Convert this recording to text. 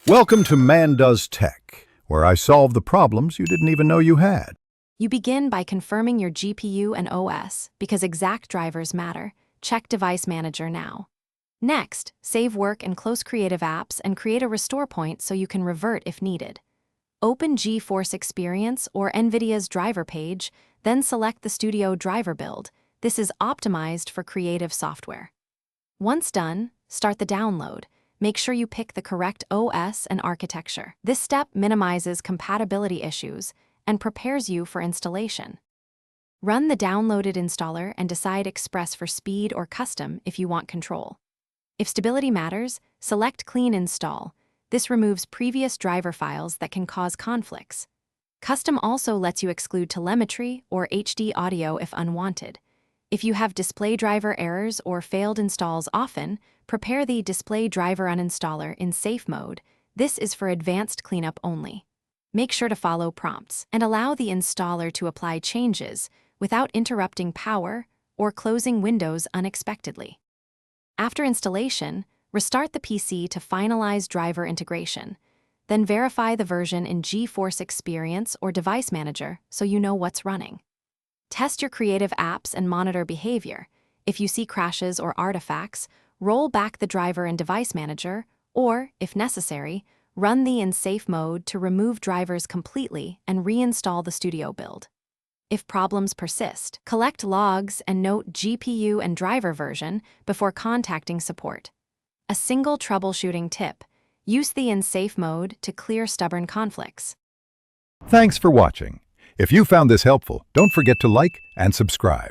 Welcome to Man Does Tech, where I solve the problems you didn't even know you had. You begin by confirming your GPU and OS because exact drivers matter. Check Device Manager now. Next, save work and close creative apps and create a restore point so you can revert if needed. Open GeForce Experience or Nvidia's driver page, then select the Studio driver build. This is optimized for creative software. Once done, start the download. Make sure you pick the correct OS and architecture. This step minimizes compatibility issues and prepares you for installation. Run the downloaded installer and decide Express for speed or custom if you want control. If stability matters, select Clean Install. This removes previous driver files that can cause conflicts. Custom also lets you exclude telemetry or HD audio if unwanted. If you have display driver errors or failed installs often, prepare the Display Driver Uninstaller in Safe Mode. This is for advanced cleanup only. Make sure to follow prompts and allow the installer to apply changes without interrupting power or closing windows unexpectedly. After installation, restart the PC to finalize driver integration. Then verify the version in GeForce Experience or Device Manager so you know what's running. Test your creative apps and monitor behavior. If you see crashes or artifacts, roll back the driver in Device Manager, or, if necessary, run the in safe mode to remove drivers completely and reinstall the Studio build. If problems persist, collect logs and note GPU and driver version before contacting support. A single troubleshooting tip: use the in safe mode to clear stubborn conflicts. Thanks for watching. If you found this helpful, don't forget to like and subscribe.